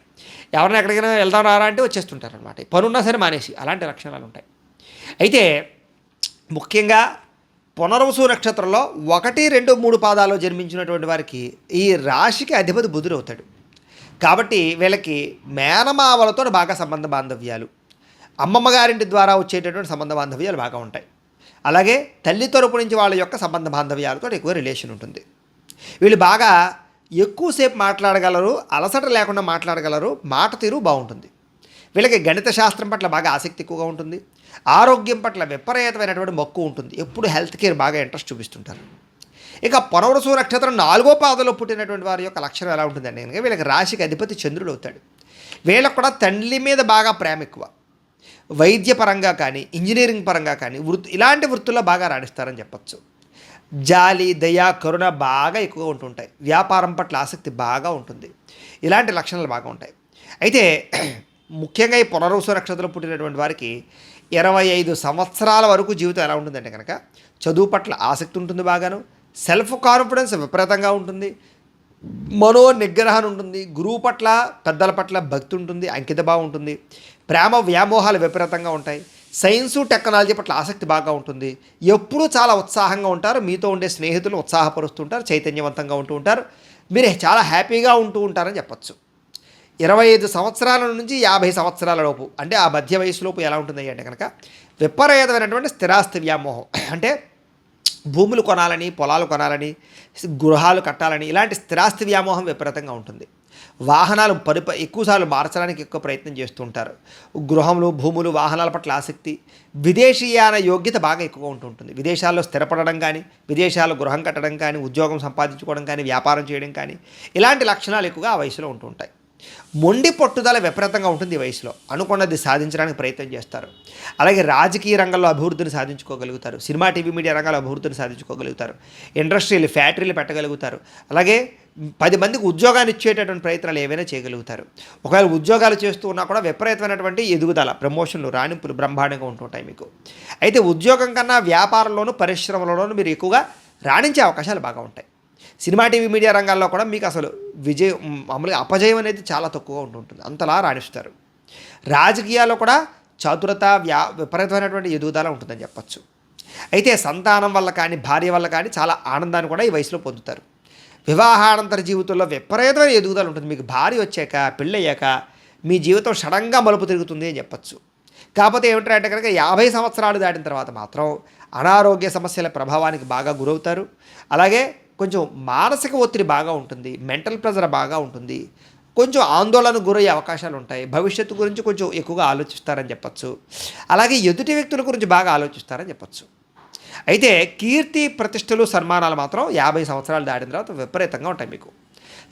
ఎవరైనా ఎక్కడికైనా వెళ్దాం రారా అంటే వచ్చేస్తుంటారు అనమాట, పనున్నా సరే మానేసి, అలాంటి లక్షణాలు ఉంటాయి. అయితే ముఖ్యంగా పునర్వసు నక్షత్రంలో 1, 2, 3 పాదాల్లో జన్మించినటువంటి వారికి ఈ రాశికి అధిపతి బుధుడు అవుతాడు. కాబట్టి వీళ్ళకి మేనమావలతో బాగా సంబంధ బాంధవ్యాలు, అమ్మమ్మ గారింటి ద్వారా వచ్చేటటువంటి సంబంధ బాంధవ్యాలు బాగా ఉంటాయి. అలాగే తల్లి తరపు నుంచి వాళ్ళ యొక్క సంబంధ బాంధవ్యాలతో ఎక్కువ రిలేషన్ ఉంటుంది. వీళ్ళు బాగా ఎక్కువసేపు మాట్లాడగలరు, అలసట లేకుండా మాట్లాడగలరు, మాట తీరు బాగుంటుంది. వీళ్ళకి గణిత శాస్త్రం పట్ల బాగా ఆసక్తి ఎక్కువగా ఉంటుంది, ఆరోగ్యం పట్ల విపరీతమైనటువంటి మక్కువ ఉంటుంది, ఎప్పుడు హెల్త్ కేర్ బాగా ఇంట్రెస్ట్ చూపిస్తుంటారు. ఇక పునర్వసు నక్షత్రం 4వ పాదంలో పుట్టినటువంటి వారి యొక్క లక్షణం ఎలా ఉంటుందండి కనుక వీళ్ళకి రాశికి అధిపతి చంద్రుడు అవుతాడు. వీళ్ళకు కూడా తండ్రి మీద బాగా ప్రేమ ఎక్కువ, వైద్యపరంగా కానీ, ఇంజనీరింగ్ పరంగా కానీ, ఇలాంటి వృత్తుల్లో బాగా రాణిస్తారని చెప్పచ్చు. జాలి, దయ, కరుణ బాగా ఎక్కువగా ఉంటుంటాయి. వ్యాపారం పట్ల ఆసక్తి బాగా ఉంటుంది. ఇలాంటి లక్షణాలు బాగా ఉంటాయి. అయితే ముఖ్యంగా ఈ పునర్వసు నక్షత్రంలో పుట్టినటువంటి వారికి 25 సంవత్సరాల వరకు జీవితం ఎలా ఉంటుందంటే కనుక చదువు పట్ల ఆసక్తి ఉంటుంది, బాగాను సెల్ఫ్ కాన్ఫిడెన్స్ విపరీతంగా ఉంటుంది, మనో నిగ్రహం ఉంటుంది, గురువు పట్ల, పెద్దల పట్ల భక్తి ఉంటుంది, అంకితభావం ఉంటుంది, ప్రేమ వ్యామోహాలు విపరీతంగా ఉంటాయి, సైన్సు టెక్నాలజీ పట్ల ఆసక్తి బాగా ఉంటుంది, ఎప్పుడూ చాలా ఉత్సాహంగా ఉంటారు, మీతో ఉండే స్నేహితులు ఉత్సాహపరుస్తుంటారు, చైతన్యవంతంగా ఉంటూ ఉంటారు, మీరు చాలా హ్యాపీగా ఉంటూ ఉంటారని చెప్పచ్చు. 25 సంవత్సరాల నుంచి 50 సంవత్సరాల లోపు, అంటే ఆ మధ్య వయసులోపు ఎలా ఉంటుంది అంటే కనుక విపరీతమైనటువంటి స్థిరాస్తి వ్యామోహం, అంటే భూములు కొనాలని, పొలాలు కొనాలని, గృహాలు కట్టాలని, ఇలాంటి స్థిరాస్తి వ్యామోహం విపరీతంగా ఉంటుంది. వాహనాలు ఎక్కువసార్లు మార్చడానికి ఎక్కువ ప్రయత్నం చేస్తూ ఉంటారు. గృహములు, భూములు, వాహనాల పట్ల ఆసక్తి, విదేశీయాన యోగ్యత బాగా ఎక్కువగా ఉంటుంటుంది. విదేశాల్లో స్థిరపడడం కానీ, విదేశాల్లో గృహం కట్టడం కానీ, ఉద్యోగం సంపాదించుకోవడం కానీ, వ్యాపారం చేయడం కానీ, ఇలాంటి లక్షణాలు ఎక్కువగా ఆ వయసులో ఉంటుంటాయి. మొండి పట్టుదల విపరీతంగా ఉంటుంది ఈ వయసులో. అనుకున్నది సాధించడానికి ప్రయత్నం చేస్తారు. అలాగే రాజకీయ రంగంలో అభివృద్ధిని సాధించుకోగలుగుతారు. సినిమా, టీవీ, మీడియా రంగాల్లో అభివృద్ధిని సాధించుకోగలుగుతారు. ఇండస్ట్రీలు, ఫ్యాక్టరీలు పెట్టగలుగుతారు. అలాగే 10 మందికి ఉద్యోగాన్ని ఇచ్చేటటువంటి ప్రయత్నాలు ఏవైనా చేయగలుగుతారు. ఒకవేళ ఉద్యోగాలు చేస్తూ ఉన్నా కూడా విపరీతమైనటువంటి ఎదుగుదల, ప్రమోషన్లు, రాణింపులు బ్రహ్మాండంగా ఉంటుంటాయి మీకు. అయితే ఉద్యోగం కన్నా వ్యాపారంలోనూ, పరిశ్రమలలోనూ మీరు ఎక్కువగా రాణించే అవకాశాలు బాగా ఉంటాయి. సినిమా, టీవీ, మీడియా రంగాల్లో కూడా మీకు అసలు మామూలుగా అపజయం అనేది చాలా తక్కువగా ఉంటుంటుంది. అంతలా రాణిస్తారు. రాజకీయాల్లో కూడా చతురత, విపరీతమైనటువంటి ఎదుగుదల ఉంటుందని చెప్పచ్చు. అయితే సంతానం వల్ల కానీ, భార్య వల్ల కానీ చాలా ఆనందాన్ని కూడా ఈ వయసులో పొందుతారు. వివాహానంతర జీవితంలో విపరీతమైన ఎదుగుదల ఉంటుంది. మీకు భార్య వచ్చాక, పెళ్ళయ్యాక మీ జీవితం సడన్గా మలుపు తిరుగుతుంది అని చెప్పచ్చు. కాకపోతే ఏమిటంటే కనుక 50 సంవత్సరాలు దాటిన తర్వాత మాత్రం అనారోగ్య సమస్యల ప్రభావానికి బాగా గురవుతారు. అలాగే కొంచెం మానసిక ఒత్తిడి బాగా ఉంటుంది. మెంటల్ ప్రెజర్ బాగా ఉంటుంది. కొంచెం ఆందోళనకు గురయ్యే అవకాశాలు ఉంటాయి. భవిష్యత్తు గురించి కొంచెం ఎక్కువగా ఆలోచిస్తారని చెప్పచ్చు. అలాగే ఎదుటి వ్యక్తుల గురించి బాగా ఆలోచిస్తారని చెప్పచ్చు. అయితే కీర్తి, ప్రతిష్టలు, సన్మానాలు మాత్రం 50 సంవత్సరాలు దాటిన తర్వాత విపరీతంగా ఉంటాయి మీకు.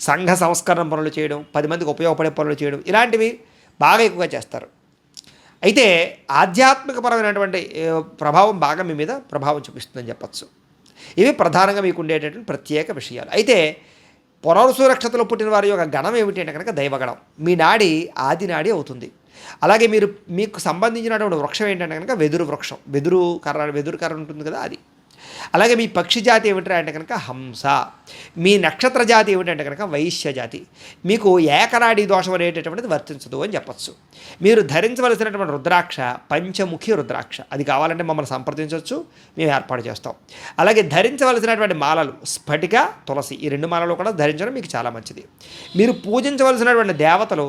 సంఘ సంస్కరణ పనులు చేయడం, 10 మందికి ఉపయోగపడే పనులు చేయడం, ఇలాంటివి బాగా ఎక్కువగా చేస్తారు. అయితే ఆధ్యాత్మికపరమైనటువంటి ప్రభావం బాగా మీ మీద ప్రభావం చూపిస్తుందని చెప్పచ్చు. ఇవి ప్రధానంగా మీకు ఉండేటటువంటి ప్రత్యేక విషయాలు. అయితే పునరుసు నక్షత్రంలో పుట్టిన వారి యొక్క గణం ఏమిటి అంటే కనుక దైవగణం. మీ నాడి ఆది నాడి అవుతుంది. అలాగే మీకు సంబంధించినటువంటి వృక్షం ఏంటంటే కనుక వెదురు వృక్షం. వెదురు కర్ర ఉంటుంది కదా, అది. అలాగే మీ పక్షి జాతి ఏమిటంటే అంటే కనుక హంస. మీ నక్షత్ర జాతి ఏమిటంటే కనుక వైశ్య జాతి. మీకు ఏకనాడి దోషం అనేటటువంటిది వర్తించదు అని చెప్పచ్చు. మీరు ధరించవలసినటువంటి రుద్రాక్ష పంచముఖి రుద్రాక్ష. అది కావాలంటే మమ్మల్ని సంప్రదించవచ్చు, మేము ఏర్పాటు చేస్తాం. అలాగే ధరించవలసినటువంటి మాలలు స్ఫటిక, తులసి. ఈ 2 మాలలు కూడా ధరించడం మీకు చాలా మంచిది. మీరు పూజించవలసినటువంటి దేవతలు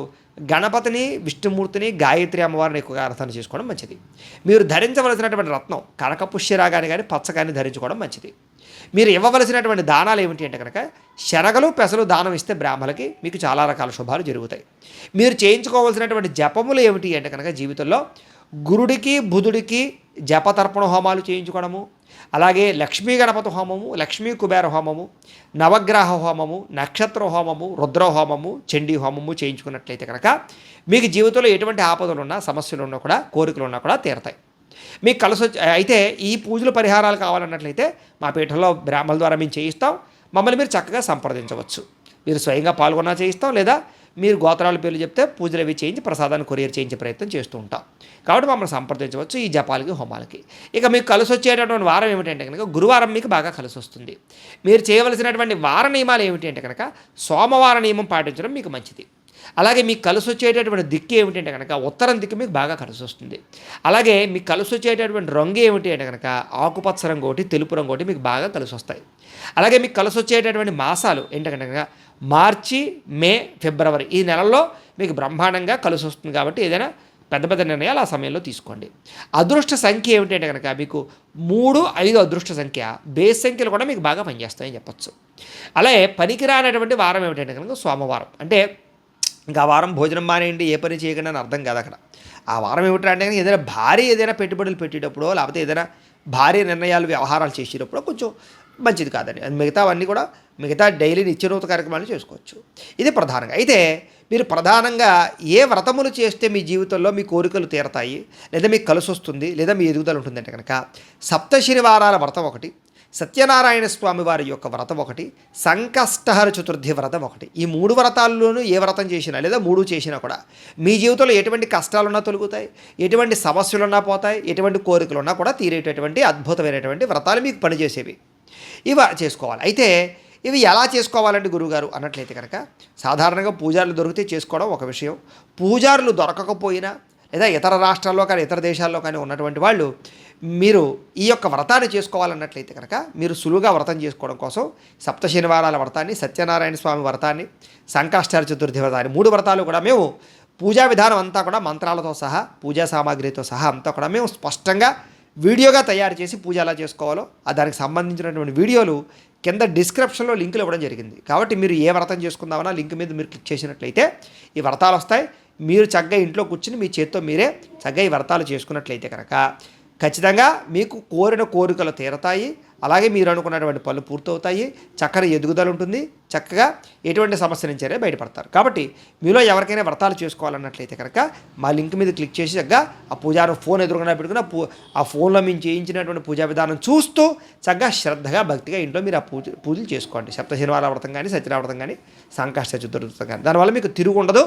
గణపతిని, విష్ణుమూర్తిని, గాయత్రి అమ్మవారిని ఎక్కువగా ఆరాధన చేసుకోవడం మంచిది. మీరు ధరించవలసినటువంటి రత్నం కనకపుష్యరాగాన్ని కానీ, పచ్చ కానీ ధరించుకోవడం మంచిది. మీరు ఇవ్వవలసినటువంటి దానాలు ఏమిటి అంటే కనుక శనగలు, పెసలు దానం ఇస్తే బ్రాహ్మణులకి మీకు చాలా రకాల శుభాలు జరుగుతాయి. మీరు చేయించుకోవాల్సినటువంటి జపములు ఏమిటి అంటే కనుక జీవితంలో గురుడికి, బుధుడికి జపతర్పణ హోమాలు చేయించుకోవడము, అలాగే లక్ష్మీ గణపతి హోమము, లక్ష్మీ కుబేర హోమము, నవగ్రహ హోమము, నక్షత్ర హోమము, రుద్ర హోమము, చండీ హోమము చేయించుకున్నట్లయితే కనుక మీకు జీవితంలో ఎటువంటి ఆపదలు ఉన్నా, సమస్యలు ఉన్నా కూడా, కోరికలు ఉన్నా కూడా తీరతాయి. మీకు అయితే ఈ పూజలు పరిహారాలు కావాలన్నట్లయితే మా పీఠంలో బ్రాహ్మణుల ద్వారా మేము చేయిస్తాం. మమ్మల్ని మీరు చక్కగా సంప్రదించవచ్చు. మీరు స్వయంగా పాల్గొన్నా చేయిస్తాం, లేదా మీరు గోత్రాల పేర్లు చెప్తే పూజలు అవి చేయించి ప్రసాదాన్ని కొరియర్ చేయించే ప్రయత్నం చేస్తూ ఉంటాం. కాబట్టి మమ్మల్ని సంప్రదించవచ్చు ఈ జపాలకి, హోమాలకి. ఇక మీకు కలిసి వచ్చేటటువంటి వారం ఏమిటంటే కనుక గురువారం మీకు బాగా కలిసి వస్తుంది. మీరు చేయవలసినటువంటి వార నియమాలు ఏమిటి అంటే కనుక సోమవార నియమం పాటించడం మీకు మంచిది. అలాగే మీకు కలిసి వచ్చేటటువంటి దిక్కు ఏమిటంటే కనుక ఉత్తరం దిక్కు మీకు బాగా కలిసి వస్తుంది. అలాగే మీకు కలిసి వచ్చేటటువంటి రంగు ఏమిటి అంటే కనుక ఆకుపచ్చ రంగు ఒకటి, తెలుపు రంగు ఒకటి మీకు బాగా కలిసి వస్తాయి. అలాగే మీకు కలిసి వచ్చేటటువంటి మాసాలు ఏంటంటే కనుక మార్చి, మే, ఫిబ్రవరి ఈ నెలల్లో మీకు బ్రహ్మాండంగా కలిసి వస్తుంది. కాబట్టి ఏదైనా పెద్ద పెద్ద నిర్ణయాలు ఆ సమయంలో తీసుకోండి. అదృష్ట సంఖ్య ఏమిటంటే కనుక మీకు 3, 5 అదృష్ట సంఖ్య. బేస్ సంఖ్యలు కూడా మీకు బాగా పనిచేస్తాయని చెప్పచ్చు. అలాగే పనికిరానటువంటి వారం ఏమిటంటే కనుక సోమవారం. అంటే ఇంకా ఆ వారం భోజనం మానేయండి, ఏ పని చేయకుండా అని అర్థం కాదు అక్కడ. ఆ వారం ఏమిటంటే కనుక ఏదైనా పెట్టుబడులు పెట్టేటప్పుడో, లేకపోతే ఏదైనా భారీ నిర్ణయాలు, వ్యవహారాలు చేసేటప్పుడు కొంచెం మంచిది కాదండి. మిగతావన్నీ కూడా డైలీ నిత్యనూత కార్యక్రమాలు చేసుకోవచ్చు. ఇది ప్రధానంగా. అయితే మీరు ప్రధానంగా ఏ వ్రతములు చేస్తే మీ జీవితంలో మీ కోరికలు తీరతాయి, లేదా మీకు కలిసి వస్తుంది, లేదా మీ ఎదుగుదల ఉంటుందంటే కనుక సప్తశనివారాల వ్రతం ఒకటి, సత్యనారాయణ స్వామి వారి యొక్క వ్రతం ఒకటి, సంకష్టహర చతుర్థి వ్రతం ఒకటి. ఈ 3 వ్రతాల్లోనూ ఏ వ్రతం చేసినా, లేదా 3 చేసినా కూడా మీ జీవితంలో ఎటువంటి కష్టాలున్నా తొలగుతాయి, ఎటువంటి సమస్యలున్నా పోతాయి, ఎటువంటి కోరికలున్నా కూడా తీరేటటువంటి అద్భుతమైనటువంటి వ్రతాలు మీకు పనిచేసేవి. ఇవి చేసుకోవాలి. అయితే ఇవి ఎలా చేసుకోవాలండి గురువుగారు అన్నట్లయితే కనుక సాధారణంగా పూజారులు దొరికితే చేసుకోవడం ఒక విషయం. పూజారులు దొరకకపోయినా, లేదా ఇతర రాష్ట్రాల్లో కానీ ఇతర దేశాల్లో కానీ ఉన్నటువంటి వాళ్ళు మీరు ఈ యొక్క వ్రతాన్ని చేసుకోవాలన్నట్లయితే కనుక మీరు సులువుగా వ్రతం చేసుకోవడం కోసం సప్త శనివారాల వ్రతాన్ని, సత్యనారాయణ స్వామి వ్రతాన్ని, సంకష్టహర చతుర్థి వ్రతాన్ని 3 వ్రతాలు కూడా మేము పూజా విధానం అంతా కూడా మంత్రాలతో సహా, పూజా సామాగ్రితో సహా అంతా కూడా మేము స్పష్టంగా వీడియోగా తయారు చేసి పూజ ఎలా చేసుకోవాలో దానికి సంబంధించినటువంటి వీడియోలు కింద డిస్క్రిప్షన్లో లింకులు ఇవ్వడం జరిగింది. కాబట్టి మీరు ఏ వ్రతం చేసుకుందామన్నా లింక్ మీద మీరు క్లిక్ చేసినట్లయితే ఈ వ్రతాలు వస్తాయి. మీరు చక్కగా ఇంట్లో కూర్చుని మీ చేత్తో మీరే చక్కగా ఈ వ్రతాలు చేసుకున్నట్లయితే కనుక ఖచ్చితంగా మీకు కోరిన కోరికలు తీరతాయి. అలాగే మీరు అనుకున్నటువంటి పనులు పూర్తవుతాయి. చక్కని ఎదుగుదల ఉంటుంది. చక్కగా ఎటువంటి సమస్య నుంచి అయినా బయటపడతారు. కాబట్టి మీలో ఎవరికైనా వ్రతాలు చేసుకోవాలన్నట్లయితే కనుక మా లింక్ మీద క్లిక్ చేసి చక్కగా ఆ పూజారు ఫోన్ ఎదురుగా పెట్టుకుని ఆ ఫోన్లో మేము చేయించినటువంటి పూజా విధానం చూస్తూ చక్కగా శ్రద్ధగా భక్తిగా ఇంట్లో మీరు ఆ పూజలు చేసుకోండి. సప్త శనివార వ్రతం కానీ సత్యనారాయణ వ్రతం కానీ సంకష్ట చతుర్థి వ్రతం కానీ దానివల్ల మీకు తిరుగు ఉండదు,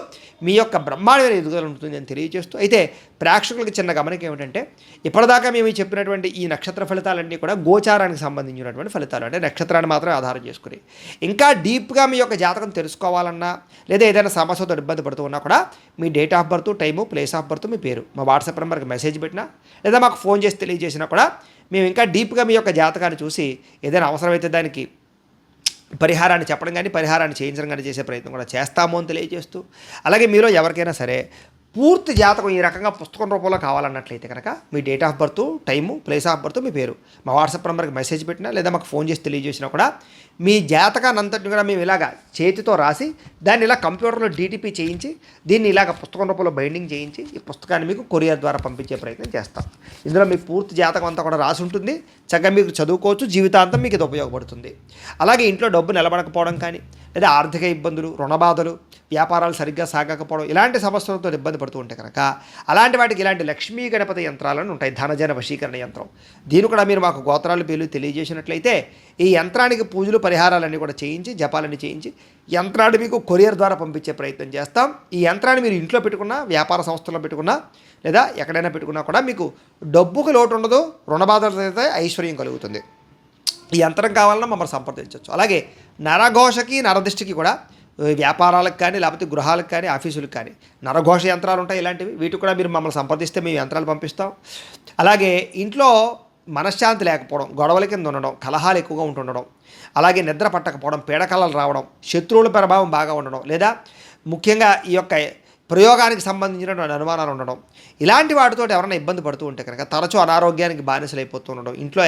మీ యొక్క బ్రహ్మాండమైన ఎదుగుదల ఉంటుంది అని తెలియజేస్తూ, అయితే ప్రేక్షకులకి చిన్న గమనిక ఏమిటంటే ఇప్పటిదాకా మేము చెప్పినటువంటి ఈ నక్షత్ర ఫలితాలన్నీ కూడా గోచారానికి సంబంధించినటువంటి ఫలితాలు, అంటే నక్షత్రాన్ని మాత్రమే ఆధారం చేసుకుని. ఇంకా డీప్గా మీ యొక్క జాతకం తెలుసుకోవాలన్నా లేదా ఏదైనా సమస్యతో ఇబ్బంది పడుతూ ఉన్నా కూడా మీ date of birth, time, place of birth, మీ పేరు మా వాట్సాప్ నెంబర్కి మెసేజ్ పెట్టినా లేదా మాకు ఫోన్ చేసి తెలియజేసినా కూడా మేము ఇంకా డీప్గా మీ యొక్క జాతకాన్ని చూసి ఏదైనా అవసరమైతే దానికి పరిహారాన్ని చెప్పడం కానీ పరిహారాన్ని చేయించడం కానీ చేసే ప్రయత్నం కూడా చేస్తాము అని తెలియజేస్తూ, అలాగే మీలో ఎవరికైనా సరే పూర్తి జాతకం ఈ రకంగా పుస్తకం రూపంలో కావాలన్నట్లయితే కనుక మీ date of birth, time, place of birth, మీ పేరు మా వాట్సాప్ నెంబర్కి మెసేజ్ పెట్టినా లేదా మాకు ఫోన్ చేసి తెలియజేసినా కూడా మీ జాతకాన్ని అంతటిని కూడా మేము ఇలాగ చేతితో రాసి దాన్ని ఇలా కంప్యూటర్లో డీటీపీ చేయించి దీన్ని ఇలాగ పుస్తకం రూపంలో బైండింగ్ చేయించి ఈ పుస్తకాన్ని మీకు కొరియర్ ద్వారా పంపించే ప్రయత్నం చేస్తాం. ఇందులో మీ పూర్తి జాతకం అంతా కూడా రాసి ఉంటుంది, చక్కగా మీకు చదువుకోవచ్చు, జీవితాంతం మీకు ఇది ఉపయోగపడుతుంది. అలాగే ఇంట్లో డబ్బు నిలబడకపోవడం కానీ లేదా ఆర్థిక ఇబ్బందులు, రుణబాధలు, వ్యాపారాలు సరిగ్గా సాగకపోవడం ఇలాంటి సమస్యలతో ఇబ్బంది పడుతూ ఉంటే కనుక అలాంటి వాటికి ఇలాంటి లక్ష్మీ గణపతి యంత్రాలను ఉంటాయి, ధనజన వశీకరణ యంత్రం. దీన్ని కూడా మీరు మాకు గోత్రాలు పేర్లు తెలియజేసినట్లయితే ఈ యంత్రానికి పూజలు పరిహారాలన్నీ కూడా చేయించి జపాలన్నీ చేయించి యంత్రాన్ని మీకు కొరియర్ ద్వారా పంపించే ప్రయత్నం చేస్తాం. ఈ యంత్రాన్ని మీరు ఇంట్లో పెట్టుకున్నా, వ్యాపార సంస్థల్లో పెట్టుకున్నా లేదా ఎక్కడైనా పెట్టుకున్నా కూడా మీకు డబ్బుకు లోటు ఉండదు, రుణబాధలు అయితే ఐశ్వర్యం కలుగుతుంది. ఈ యంత్రం కావాలన్నా మమ్మల్ని సంప్రదించవచ్చు. అలాగే నరఘోషకి నరదిష్టికి కూడా వ్యాపారాలకు కానీ లేకపోతే గృహాలకు కానీ ఆఫీసులకు కానీ నరఘోష యంత్రాలు ఉంటాయి. ఇలాంటివి వీటికి కూడా మీరు మమ్మల్ని సంప్రదిస్తే మేము యంత్రాలు పంపిస్తాం. అలాగే ఇంట్లో మనశ్శాంతి లేకపోవడం, గొడవల కింద ఉండడం, కలహాలు ఎక్కువగా ఉంటుండడం, అలాగే నిద్ర పట్టకపోవడం, పీడకలలు రావడం, శత్రువుల ప్రభావం బాగా ఉండడం లేదా ముఖ్యంగా ఈ యొక్క ప్రయోగానికి సంబంధించినటువంటి అనుమానాలు ఉండడం, ఇలాంటి వాటితో ఎవరైనా ఇబ్బంది పడుతూ ఉంటే కనుక తరచూ అనారోగ్యానికి బానిసలైపోతూ ఉండడం, ఇంట్లో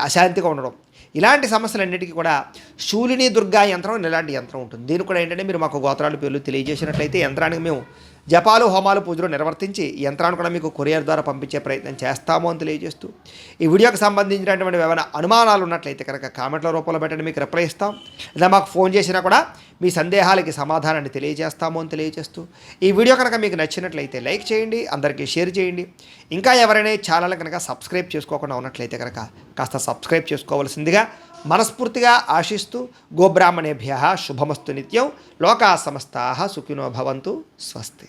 అశాంతిగా ఉండడం, ఇలాంటి సమస్యలన్నిటికీ కూడా శూలిని దుర్గా యంత్రం ఇలాంటి యంత్రం ఉంటుంది. దీనికి కూడా ఏంటంటే మీరు మాకు గోత్రాలు పేర్లు తెలియజేసినట్లయితే యంత్రానికి మేము జపాలు, హోమాలు, పూజలు నిర్వర్తించి ఈ యంత్రాన్ని కూడా మీకు కొరియర్ ద్వారా పంపించే ప్రయత్నం చేస్తాము అని తెలియజేస్తూ, ఈ వీడియోకి సంబంధించినటువంటి ఏమైనా అనుమానాలు ఉన్నట్లయితే కనుక కామెంట్ల రూపంలో పెట్టండి, మీకు రిప్లై ఇస్తాం. లేదా మాకు ఫోన్ చేసినా కూడా మీ సందేహాలకి సమాధానాన్ని తెలియజేస్తాము అని తెలియజేస్తూ, ఈ వీడియో కనుక మీకు నచ్చినట్లయితే లైక్ చేయండి, అందరికీ షేర్ చేయండి. ఇంకా ఎవరైనా ఛానల్ కనుక సబ్స్క్రైబ్ చేసుకోకుండా ఉన్నట్లయితే కనుక కాస్త సబ్స్క్రైబ్ చేసుకోవాల్సిందిగా మనస్ఫూర్తిగా ఆశిస్తూ, గోబ్రాహ్మణేభ్యః శుభమస్తు నిత్యం, లోకా సమస్తాః సుఖినో భవంతు, స్వస్తి.